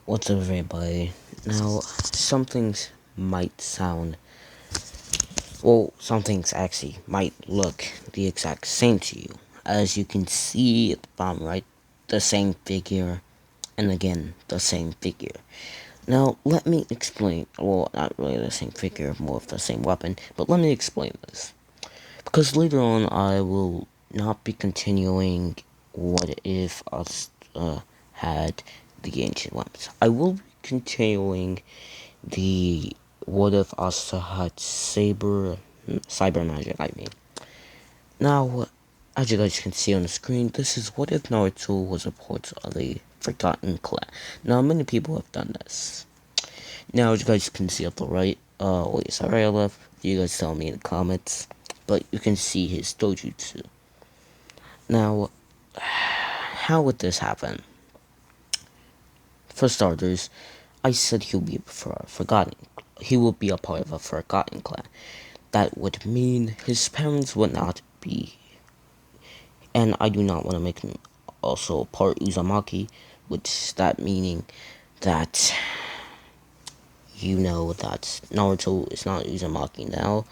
What's up, everybody? Now, some things might sound, some things actually might look the exact same to you. As you can see at the bottom right, the same figure, and again, the same figure. Now, let me explain. Well, not really the same figure, more of the same weapon, but let me explain this. Because later on, I will not be continuing what if us had the ancient weapons. I will be continuing the what if us had cyber magic. Now, as you guys can see on the screen, this is what if Naruto was a part of the Forgotten Clan. Now, many people have done this. Now, as you guys can see up the right, wait, sorry I left. You guys tell me in the comments. But you can see his dojutsu. Now, how would this happen? For starters, I said he'll be forgotten. He will be a part of a forgotten clan. That would mean his parents would not be, and I do not want to make him also part Uzumaki, which that meaning that that Naruto is not Uzumaki now,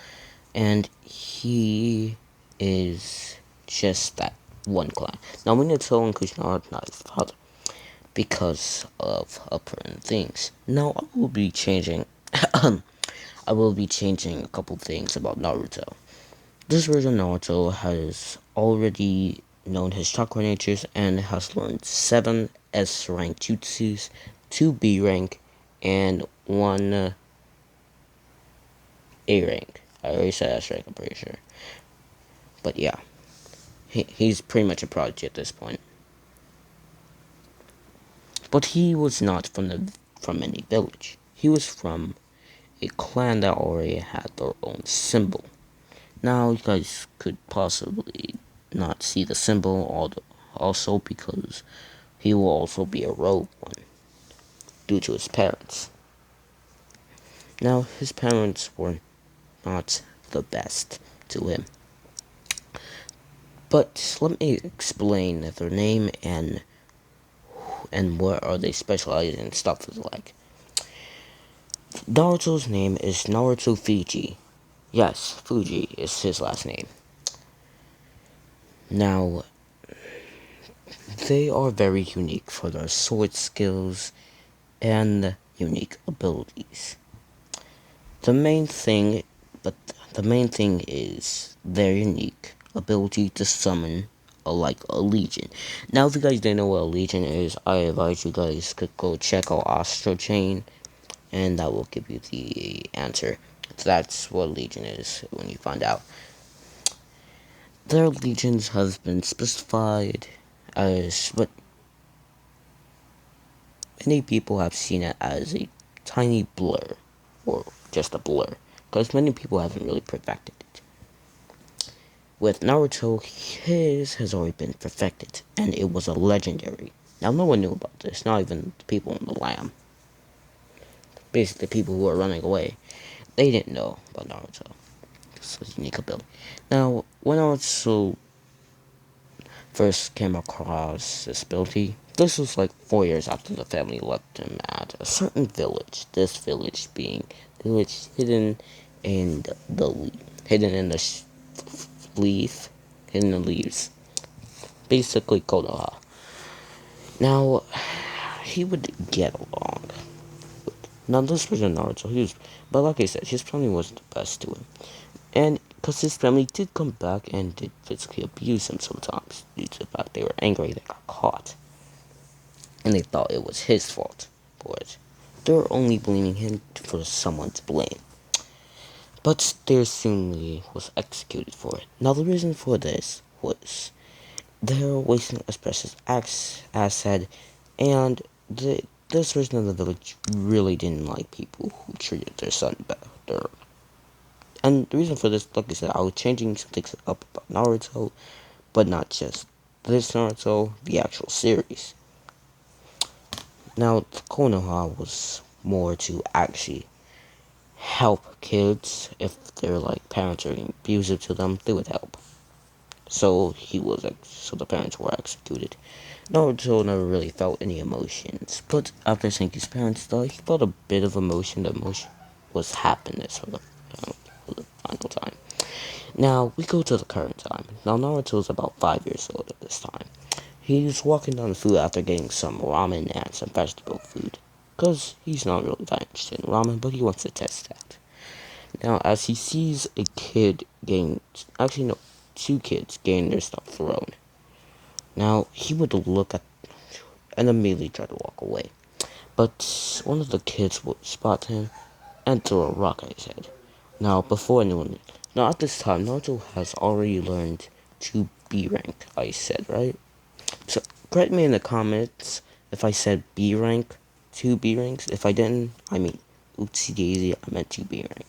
and he is just that one clan. Now Minato and Kushina are not his father because of apparent things. Now I will be changing I will be changing a couple things about Naruto. This version of Naruto has already known his chakra natures and has learned 7 S rank jutsus, 2 B rank, and 1 A rank. I already said S rank, I'm pretty sure. But yeah, he's pretty much a prodigy at this point. But he was not from any village. He was from a clan that already had their own symbol. Now you guys could possibly not see the symbol also because he will also be a rogue one due to his parents. Now his parents were not the best to him. But let me explain their name and what are they specialized in stuff is like. Naruto's name is Naruto Fuji. Yes, Fuji is his last name. Now, they are very unique for their sword skills and unique abilities. The main thing is their unique ability to summon a legion. Now, if you guys didn't know what a legion is, I advise you guys could go check out Astro Chain, and that will give you the answer. That's what legion is when you find out. Their legions have been specified as what many people have seen it as a tiny blur, or just a blur, because many people haven't really perfected it. With Naruto, his has already been perfected, and it was a legendary. Now, no one knew about this, not even the people in the Lamb. Basically, the people who were running away, they didn't know about Naruto. This was unique ability. Now, when Naruto first came across this ability, this was like 4 years after the family left him at a certain village. This village being the village hidden in hidden in the leaf, hidden in the leaves. Basically, Konoha. Now, he would get along. Now, this was Naruto. But like I said, his family wasn't the best to him. And because his family did come back and did physically abuse him sometimes due to the fact they were angry they got caught. And they thought it was his fault for it. They were only blaming him for someone to blame. But they soon was executed for it. Now the reason for this was they were wasting a precious asset, and this version of the village really didn't like people who treated their son better. And the reason for this, like I said, I was changing some things up about Naruto, but not just this Naruto, the actual series. Now, Konoha was more to actually help kids if their parents are being abusive to them. They would help. So the parents were executed. Naruto never really felt any emotions, but after seeing his parents die, he felt a bit of emotion. The emotion was happiness for the final time. Now we go to the current time. Now Naruto is about 5 years old at this time. He's walking down the food after getting some ramen and some vegetable food, cause he's not really that interested in ramen, but he wants to test that. Now, as he sees a kid getting, actually no, two kids getting their stuff thrown. Now, he would look at and immediately try to walk away. But one of the kids would spot him and throw a rock at his head. Now at this time, Naruto has already learned to B rank, I said, right? So, correct me in the comments if I said B rank, 2 B ranks. If I didn't, I mean, oopsie daisy, I meant 2 B rank.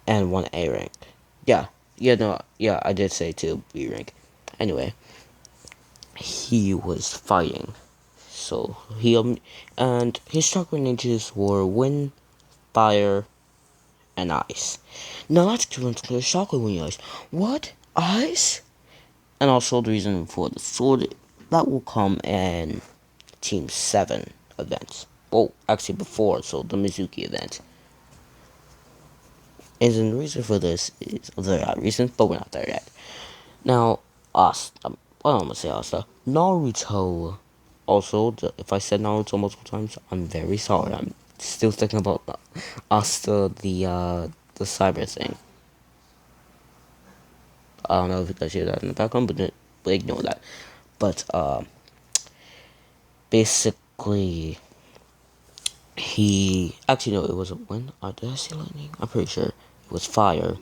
And 1 A rank. Yeah, I did say 2 B rank. Anyway, he was fighting. So, and his chakra ninjas were wind, fire, and ice. Now let's go into the chakra wind ice. What? Ice? And also the reason for the sword, that will come in Team 7 events. Well, actually before, so the Mizuki event. And the reason for this is the reason, but we're not there yet. Now, well, I'm gonna say Asta. Naruto. Also, if I said Naruto multiple times, I'm very sorry. I'm still thinking about Asta, the cyber thing. I don't know if you guys hear that in the background, but ignore that. But basically, he actually no, it wasn't wind. Did I say lightning? I'm pretty sure it was fire.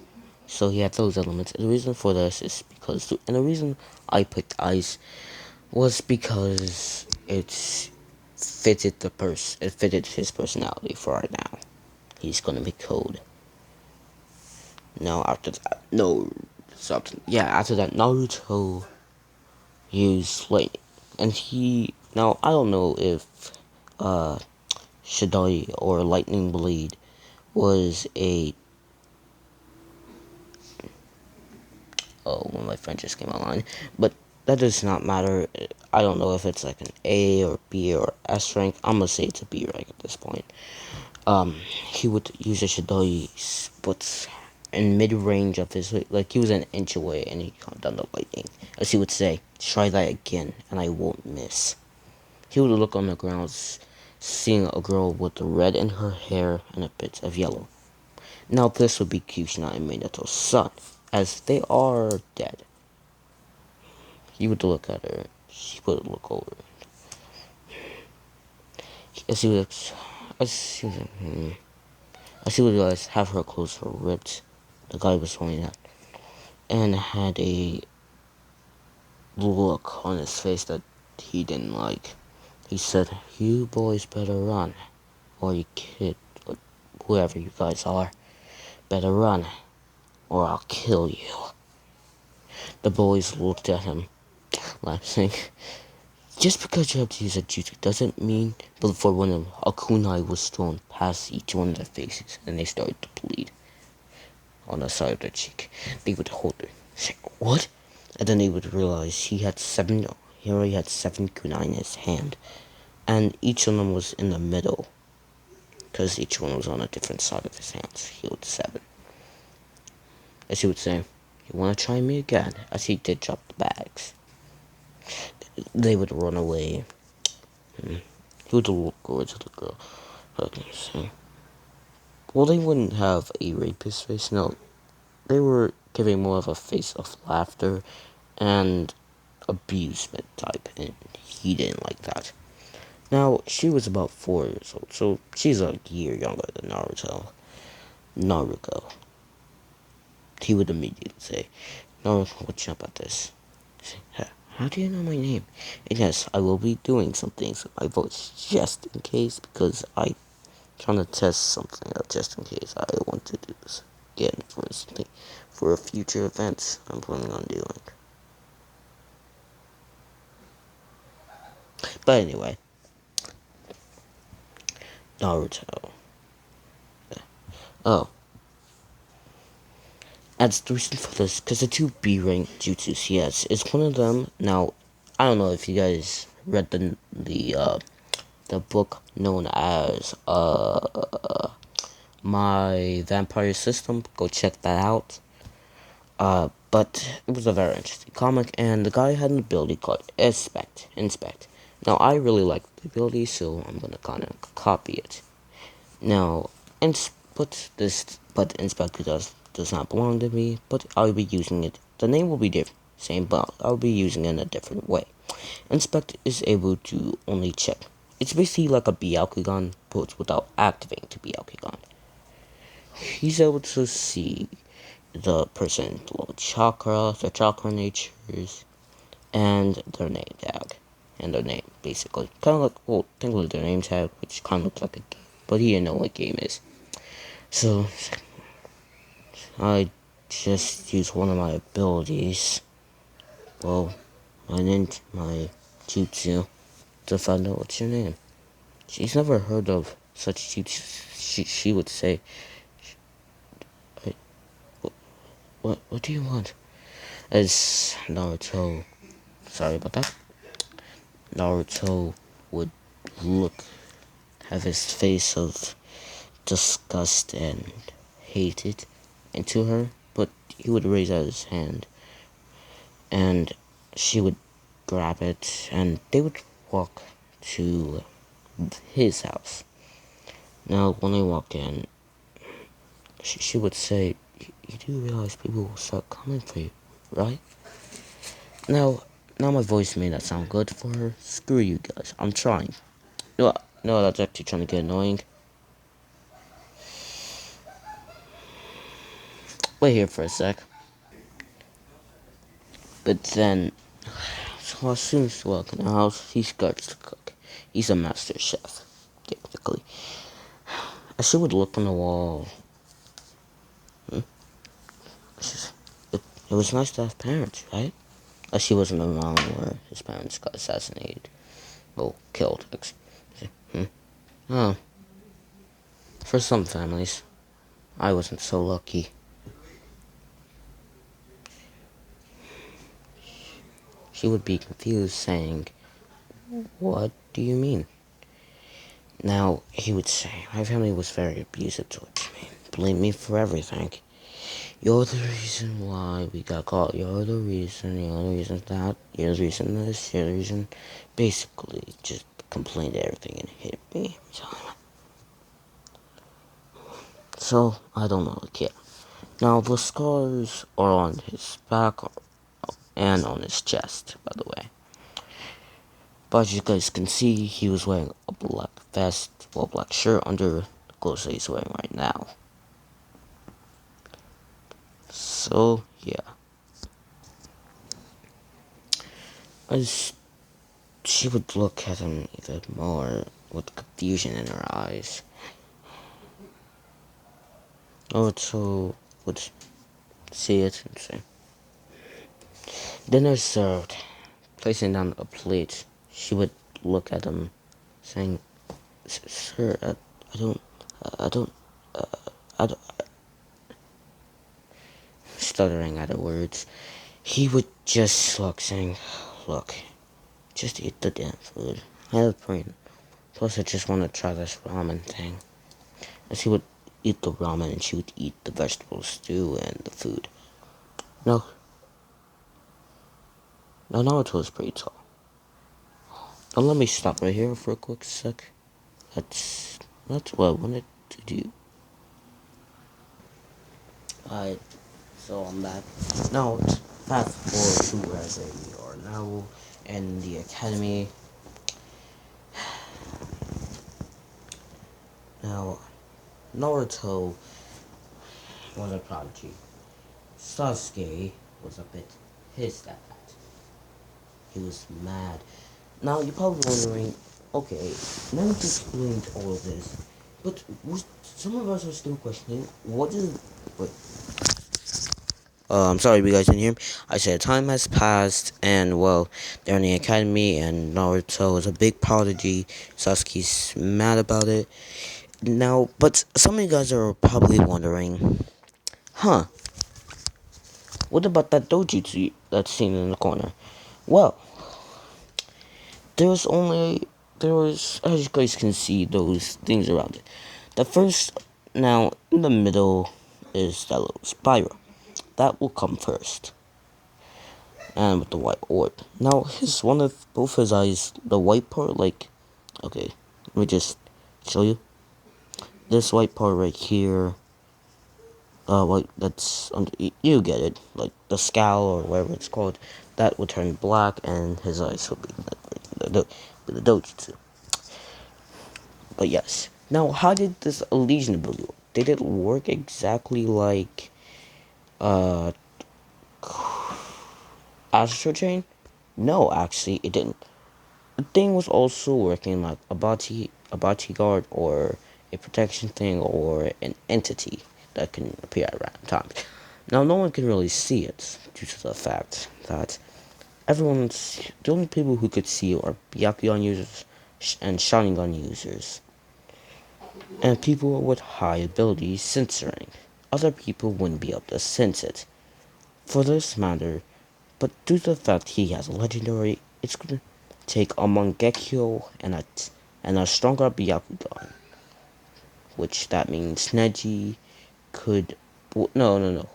So he had those elements. And the reason for this is because, and the reason I picked ice was because it fitted his personality for right now. He's gonna be cold. Now after that, no, something. Yeah, after that, Naruto used lightning, and now I don't know if Shidai or Lightning Blade was a when my friend just came online, but that does not matter. I don't know if it's like an A or B or S rank. I'm gonna say it's a B rank at this point. He would use a Shidai, but in mid range of his, like he was an inch away, and he caught down the lightning. As he would say, "Try that again, and I won't miss." He would look on the ground, seeing a girl with red in her hair and a bit of yellow. Now this would be Kushina and Minato's son, as they are dead. He would look at her. He would look over. As he would, as he would, as he would realize half her clothes were ripped. The guy was wearing that, and had a look on his face that he didn't like. He said, "You boys better run, or you kid, or whoever you guys are, better run, or I'll kill you." The boys looked at him, laughing. Just because you have to use a jutsu doesn't mean, but before one of them, a kunai was thrown past each one of their faces, and they started to bleed on the side of their cheek. They would hold it, say, "What?" And then they would realize he already had 7 kunai in his hand, and each of them was in the middle, because each one was on a different side of his hands. He had 7. As he would say, "You want to try me again?" As he did drop the bags. They would run away. He would look over to the girl. Well, they wouldn't have a rapist face. No, they were giving more of a face of laughter and abusement type, and he didn't like that. Now, she was about 4 years old, so she's a year younger than Naruto. He would immediately say, "Naruto, what's up about this?" How do you know my name? And yes, I will be doing some things with my voice just in case, because I'm trying to test something out just in case I want to do this again for a future event I'm planning on doing. But anyway, Naruto. Oh, As the reason for this, because the two B rank jutsus, yes, is one of them. Now, I don't know if you guys read the book known as My Vampire System. Go check that out. But it was a very interesting comic, and the guy had an ability called Inspect. Now, I really like the ability, so I'm gonna kind of copy it. Now, but Inspect does not belong to me, but I'll be using it. The name will be different, same, but I'll be using it in a different way. Inspect is able to only check. It's basically like a Byakugan, but without activating to Byakugan. He's able to see the person's low chakra, their chakra natures, and their name tag. And their name, basically. Kind of like, well, technically their name tag, which kind of looks like a game. But he didn't know what game is. So, I just use one of my abilities. Well, my jutsu, to find out what's your name. She's never heard of such jutsu. She would say, what do you want? As Naruto, sorry about that. Naruto would look, have his face of disgust and hated into her, but he would raise out his hand, and she would grab it, and they would walk to his house. Now, when they walk in, she would say, "You do realize people will start coming for you, right?" Now, my voice may not sound good for her. Screw you guys. I'm trying. No, that's actually trying to get annoying. Wait here for a sec. But then, so as soon as he walks in the house, he starts to cook. He's a master chef, technically. As she would look on the wall, it, it was nice to have parents, right? As she wasn't around where his parents got assassinated. Well, killed, actually. Oh, for some families, I wasn't so lucky. She would be confused, saying, "What do you mean?" Now, he would say, "My family was very abusive towards me. Blamed me for everything. You're the reason why we got caught. You're the reason that. You're the reason this. You're the reason." Basically, just complained everything and hit me. So, I don't really care. Now, the scars are on his back and on his chest, by the way. But as you guys can see, he was wearing a black vest, well, black shirt under the clothes that he's wearing right now. So, yeah. As she would look at him even more with confusion in her eyes. Naruto would see it and say, "Dinner served." Placing down a plate, she would look at him, saying, "Sir, I don't, I don't, I don't," stuttering at her words. He would just look, saying, "Look, just eat the damn food. I have brain. Plus, I just want to try this ramen thing." As he would eat the ramen, and she would eat the vegetable stew and the food. No, now Naruto is pretty tall. Now let me stop right here for a quick sec. That's what I wanted to do. Alright, so I'm back. Now, fast forward to where they are now in the academy. Now, Naruto was a prodigy. Sasuke was a bit pissed at that. He was mad. Now, you're probably wondering, okay, now you've explained all of this, but some of us are still questioning, what is... Wait. I'm sorry if you guys didn't hear me. I said time has passed, and well, they're in the academy, and Naruto is a big prodigy. Sasuke's mad about it. Now, but some of you guys are probably wondering, huh? What about that dojutsu that's seen in the corner? Well, there was only there was, as you guys can see, those things around it. The first, now in the middle, is that little spiral. That will come first, and with the white orb. Now his one of both his eyes, the white part, like, okay, let me just show you. This white part right here, like that's under, you get it, like the scowl or whatever it's called. That would turn black, and his eyes will be the dojutsu. But yes. Now, how did this Elysian ability work? Did it work exactly like uh Astro Chain? No, actually, it didn't. The thing was also working like a bodyguard, or a protection thing, or an entity that can appear at random times. Now, no one can really see it due to the fact that the only people who could see it are Byakugan users and Sharingan users, and people with high abilities censoring. Other people wouldn't be able to sense it. For this matter, but due to the fact he has a legendary, it's gonna take a Mangekyo and a stronger Byakugan, which that means Neji could, no.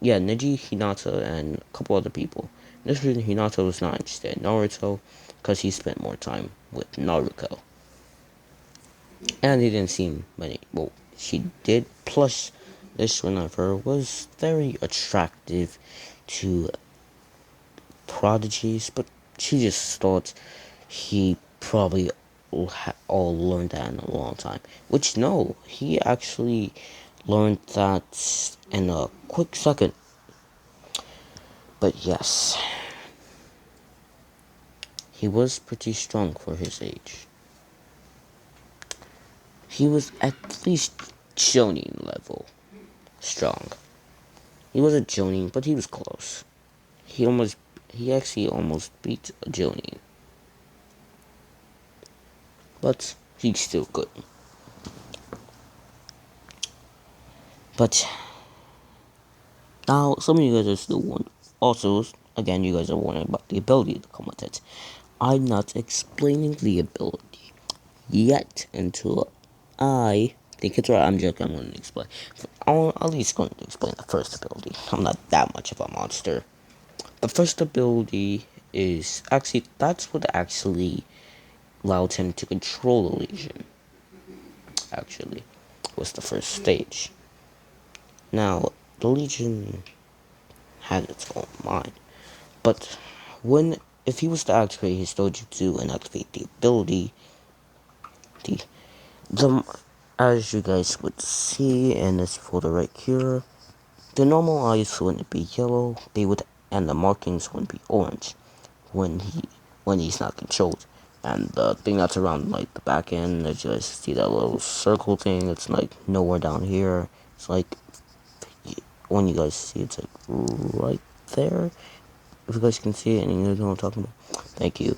Yeah, Neji, Hinata, and a couple other people. This reason Hinata was not interested in Naruto, because he spent more time with Naruto. And he didn't seem many, well, she did, plus this one of her was very attractive to prodigies, but she just thought he probably all learned that in a long time. Which, no, he actually learned that in a quick second. But yes, he was pretty strong for his age. He was at least Jonin level strong. He wasn't Jonin, but he was close. He actually almost beat Jonin. But he's still good. But now, some of you guys are still wondering. Also, again, you guys are wondering about the ability to come with it. I'm not explaining the ability yet until I think it's right. I'm joking. I'm going to explain. I'm at least going to explain the first ability. I'm not that much of a monster. The first ability is actually, that's what actually allowed him to control the Legion. Actually, was the first stage. Now, the Legion had its own mind. But if he was to activate his dojutsu and activate the ability, the as you guys would see in this photo right here, the normal eyes wouldn't be yellow, and the markings wouldn't be orange when he's not controlled. And the thing that's around like the back end, as you guys see that little circle thing, it's like nowhere down here. It's like, when you guys see it's like right there. If you guys can see it and you know what I'm talking about, thank you.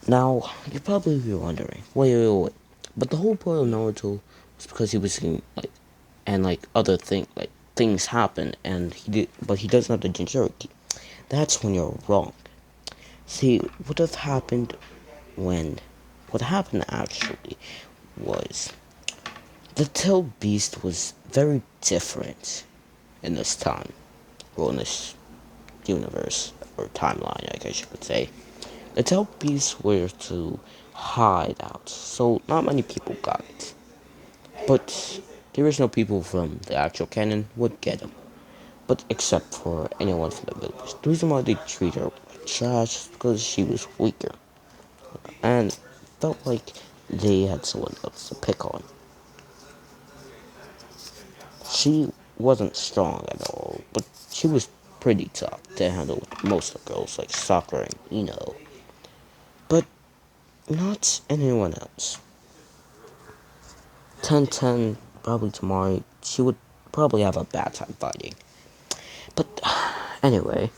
Now, you're probably wondering, wait. But the whole point of Naruto was because he was seeing, like, and like other things happen, and but he doesn't have the Jinchuriki. That's when you're wrong. See, what happened actually was, the Tail Beast was very different in this time, well, in this universe, or timeline, I guess you could say. The Tail Beasts were to hide out, so not many people got it. But the original people from the actual canon would get them. But except for anyone from the village. The reason why they treat her like trash is because she was weaker. And felt like they had someone else to pick on. She wasn't strong at all, but she was pretty tough to handle most of the girls like Sakura and Ino. But not anyone else. 10-10, probably tomorrow, she would probably have a bad time fighting. But anyway,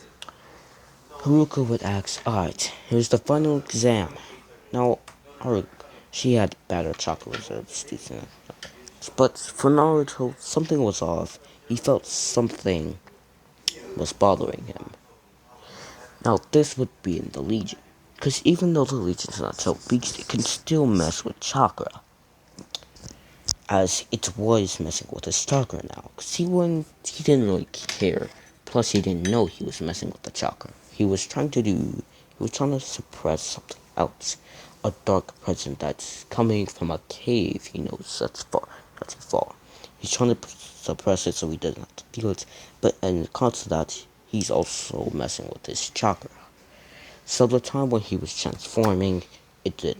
Haruka would ask, alright, here's the final exam. Now, she had better chocolate reserves, but for Naruto, something was off. he felt something was bothering him. Now, this would be in the Legion, because even though the Legion's not so beast, it can still mess with chakra, as it was messing with his chakra now, because he didn't really care, plus he didn't know he was messing with the chakra. He was trying to suppress something else, a dark presence that's coming from a cave he knows that's far. He's trying to suppress it so he doesn't have to feel it, but in constant that, he's also messing with his chakra. So the time when he was transforming, it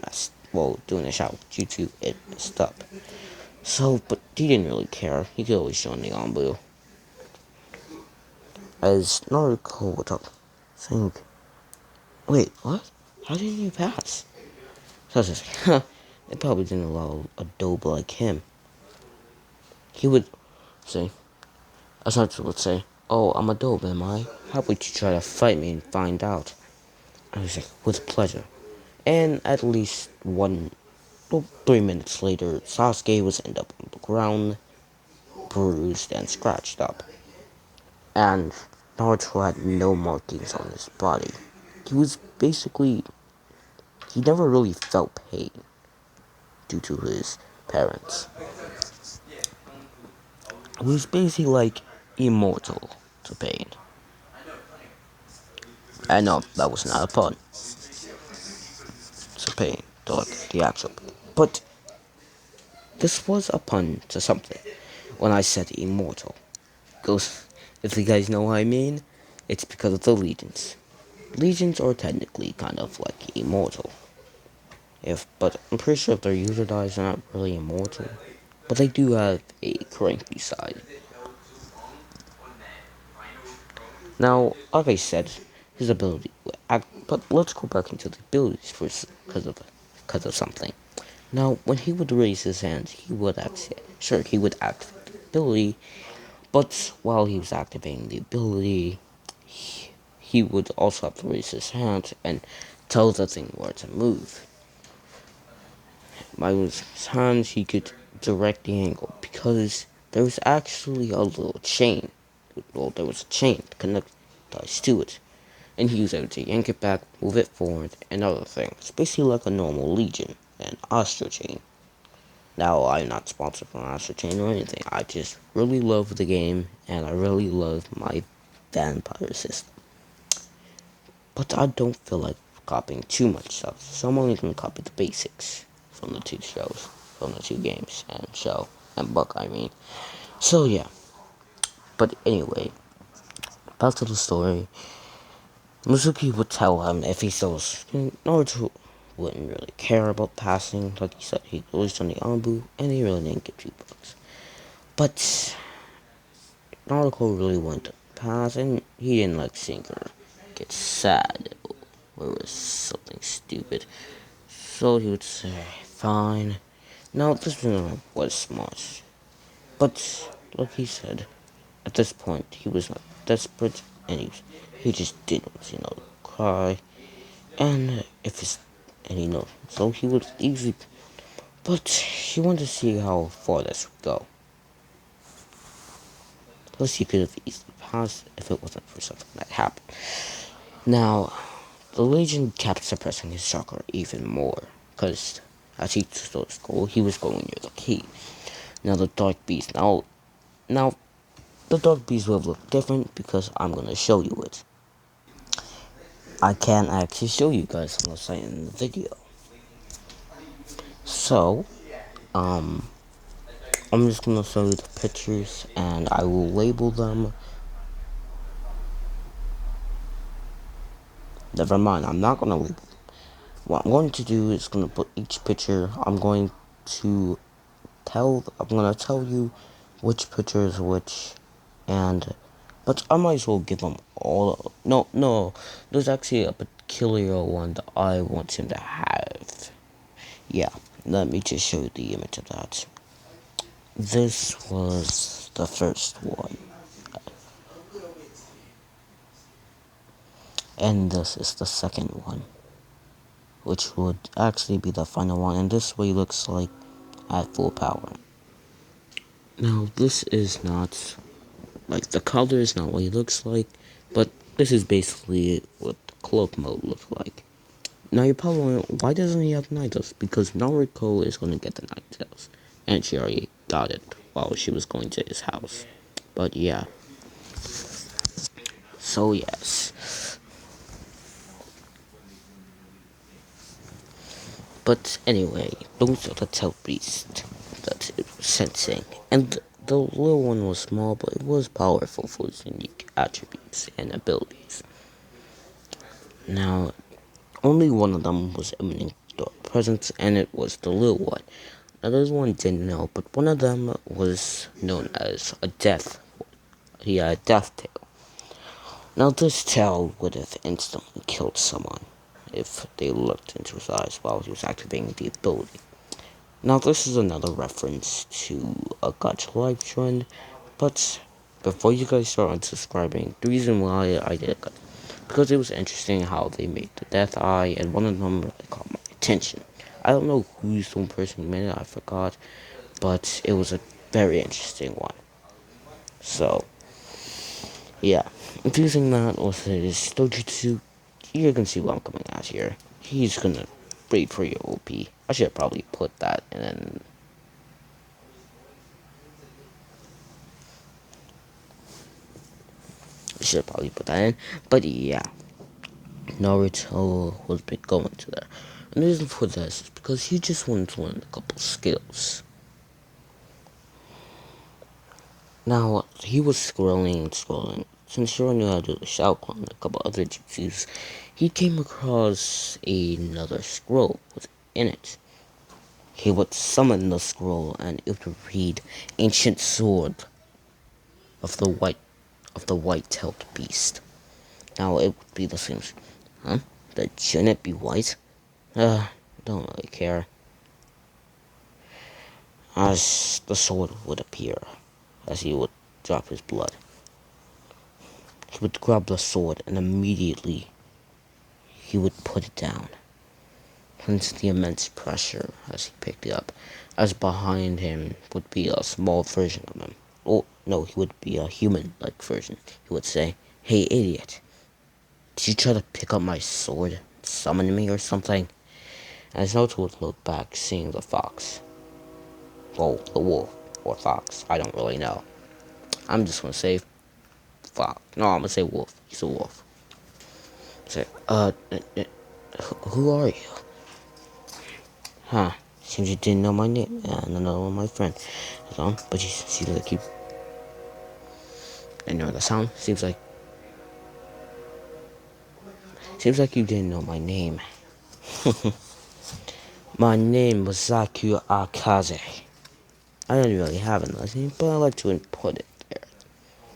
messed, well, doing a shot with Jutsu, it messed up. So, but he didn't really care, he could always join the Anbu. As Naruto would talk, saying, wait, what? How didn't you pass? So I was just like, huh, they probably didn't allow a dope like him. He would say, Asatsu would say, oh, I'm a dope, am I? How about you try to fight me and find out? I was like, with pleasure. And at least 3 minutes later, Sasuke was end up on the ground, bruised and scratched up. And Naruto had no markings on his body. He was basically, he never really felt pain due to his parents. He was basically like immortal to pain. I know that was not a pun. To pain, the actual. But this was a pun to something when I said immortal. Goes, if you guys know what I mean, it's because of the legions. Legions are technically kind of like immortal. But I'm pretty sure if their user dies, they're not really immortal. But they do have a cranky side. Now, like I said, his ability. But let's go back into the abilities first, because of something. Now, when he would raise his hands, he would he would activate the ability. But while he was activating the ability, he would also have to raise his hand and tell the thing where to move. By his hands, he could direct the angle because there was actually a little chain. Well, there was a chain to connect us to it, and he was able to yank it back, move it forward, and other things. Basically like a normal Legion and Astro Chain. Now, I'm not sponsored from Astro Chain or anything. I just really love the game, and I really love my vampire system. But I don't feel like copying too much stuff, so I'm only going to copy the basics from the two shows, from the two games, and show, and book, I mean. So, yeah. But anyway, back to the story. Mizuki would tell him if he still was, Naruto wouldn't really care about passing. Like he said, he was on the Anbu, and he really didn't give 2 bucks. But Naruto really wanted to pass, and he didn't like seeing her get sad or was something stupid. So he would say, fine. Now, this was smart. But, like he said, at this point, he was not desperate, and he just didn't, cry. And so he would easily, but he wanted to see how far this would go. Plus, he could have easily passed if it wasn't for something that happened. Now, the Legion kept suppressing his chakra even more, because as he stole his goal, he was going near the key. Now, the Dark Beast, now, the Dark Beast will look different because I'm going to show you it. I can't actually show you guys unless I end the video. So, I'm just gonna show you the pictures and I will label them. Never mind, I'm not gonna label them. What I'm going to do is gonna put each picture, I'm gonna tell you which picture is which, but I might as well give them all. No, there's actually a peculiar one that I want him to have. Yeah, let me just show you the image of that. This was the first one. And this is the second one, which would actually be the final one, and this way looks like at full power. Now, this is not, like, the color is not what he looks like, but this is basically what the cloak mode looks like. Now, you're probably wondering, why doesn't he have Ninetales? Because Naruto is going to get the Ninetales, and she already got it while she was going to his house. But yeah. So, yes. But anyway, those are the tail beasts that it was sensing. And the little one was small, but it was powerful for its unique attributes and abilities. Now, only one of them was emanating dark presence, and it was the little one. Now, this one didn't know, but one of them was known as a death. He had a death tail. Now, this tail would have instantly killed someone if they looked into his eyes while he was activating the ability. Now, this is another reference to a Gacha live trend, but before you guys start unsubscribing, the reason why I did it, because it was interesting how they made the death eye, and one of them really caught my attention. I don't know who's the one person who made it, I forgot, but it was a very interesting one. So, yeah, if using that with his dojutsu, you're gonna see what I'm coming at here. He's gonna breed for your OP. I should probably put that and then. I should probably put that in. But yeah, Naruto was been going to there. And the reason for this is because he just wanted to learn a couple skills. Now, he was scrolling and scrolling. Since Shiro knew how to do the Shao Clone and a couple other jutsus, he came across another scroll within it. He would summon the scroll and it would read Ancient Sword of the white-tailed beast. Now it would be the same. Huh? That shouldn't it be white? Don't really care. As the sword would appear, as he would drop his blood. He would grab the sword and immediately he would put it down. Hence the immense pressure as he picked it up, as behind him would be a small version of him. Oh, no, he would be a human-like version. He would say, "Hey, idiot, did you try to pick up my sword, summon me or something?" As Naruto would look back, seeing the fox. Well, the wolf, or fox, I don't really know. I'm just gonna say fox. No, I'm gonna say wolf. He's a wolf. Say, who are you? Huh, seems you didn't know my name, and another one of my friend. So, but you seems like you, I know the sound, seems like you didn't know my name. My name was Zaku Akaze. I don't really have a last name, but I like to input it there.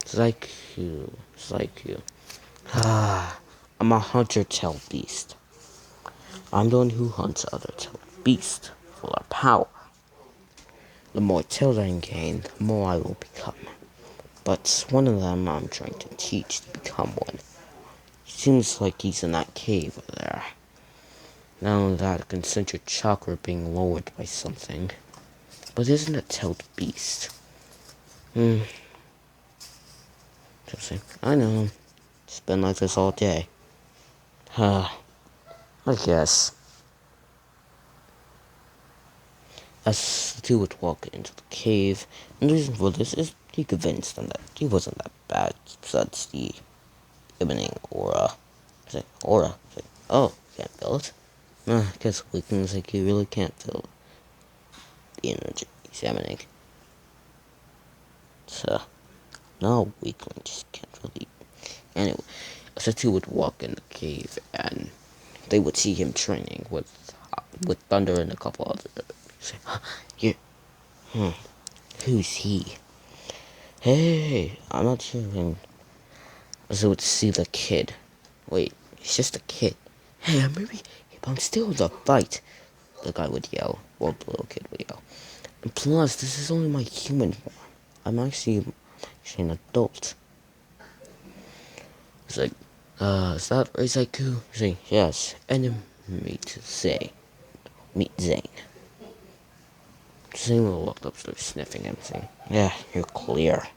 Zaku. I'm a hunter-tail beast. I'm the one who hunts other tail beasts for their power. The more tails I gain, the more I will become. But one of them I'm trying to teach to become one. Seems like he's in that cave over there. Not only that, I can sense your chakra being lowered by something. But isn't a tailed beast? I know. It's been like this all day. I guess. As the two would walk into the cave, and the reason for this is he convinced them that he wasn't that bad, besides the emanating aura. Aura. Oh, can't feel it. I guess weakness like you really can't feel the energy he's emanating. So, no, weakling just can't really. Anyway, the two would walk in the cave, and they would see him training with Thunder and a couple other. Say, you, who's he? Hey, I'm not sure. So would see the kid. Wait, it's just a kid. Hey, I'm still in the fight. The guy would yell. Well, the little kid would yell. And plus, this is only my human form. I'm actually an adult. It's like, is that Reisaku? Say, yes. Enemy to say. Meet Zane. Does anyone walk up, start sniffing him, saying, "Yeah, you're clear.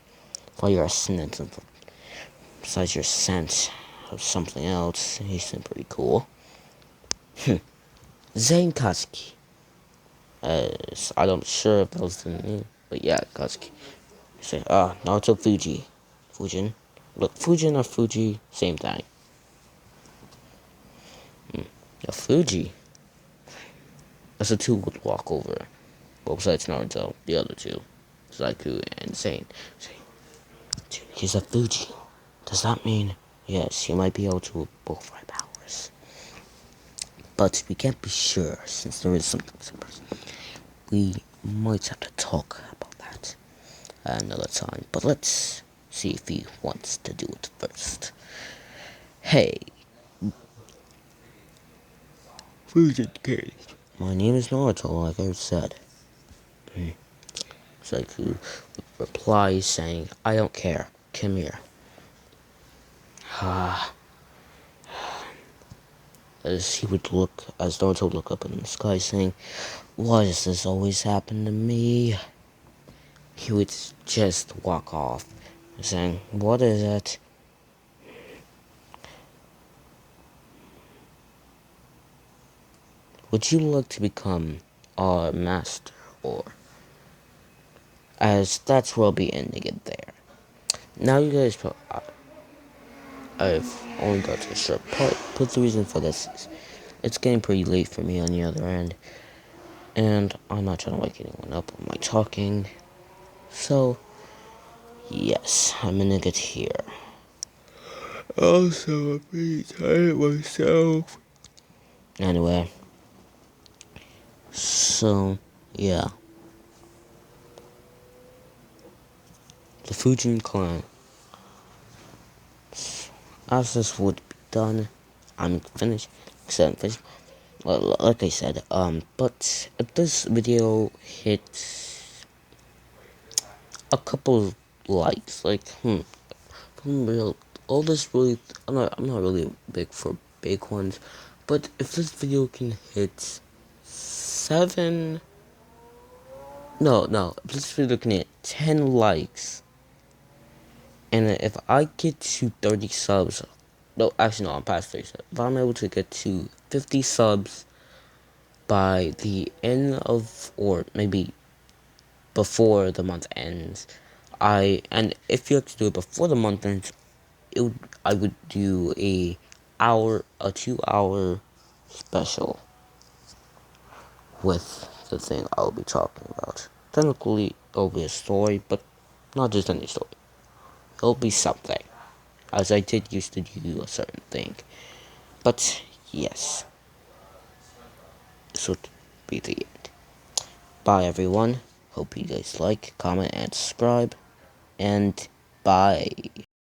While you're a scent, besides your scent of something else, he seemed pretty cool." Zane Kazuki. I'm sure if that was the name, but yeah, Kazuki. Say, Naruto Fuji. Fujin. Look, Fujin or Fuji, same thing. A Fuji. That's a two would walk over. Well, besides Naruto, the other two, Zaiku and Sane. He's a Fuji. Does that mean, yes, he might be able to both my powers? But we can't be sure, since there is something super. We might have to talk about that another time. But let's see if he wants to do it first. Hey, Fujin Cage. My name is Naruto, like I said. Zaiku replies saying, "I don't care. Come here." As Naruto would look up in the sky saying, "Why does this always happen to me?" He would just walk off, saying, "What is it?" Would you like to become a master, or? As that's where I'll be ending it there. Now you guys, I've only got to a short part, but the reason for this is it's getting pretty late for me on the other end, and I'm not trying to wake anyone up on my talking. So, yes, I'm gonna get here. Also, I'm pretty tired myself. Anyway, so, yeah. The Fujin clan. As this would be done, I'm finished. Like I said, but if this video hits a couple likes, from real, all this really, I'm not really big for big ones, but if this video can hit 7, no, if this video can hit 10 likes, and if I get to 30 subs, no, actually no, I'm past 30 subs, if I'm able to get to 50 subs by the end of, or maybe before the month ends, and if you have to do it before the month ends, I would do a 2-hour special with the thing I'll be talking about. Technically, it'll be a story, but not just any story. It'll be something, as I did used to do a certain thing. But yes, this would be the end. Bye everyone. Hope you guys like, comment, and subscribe. And bye.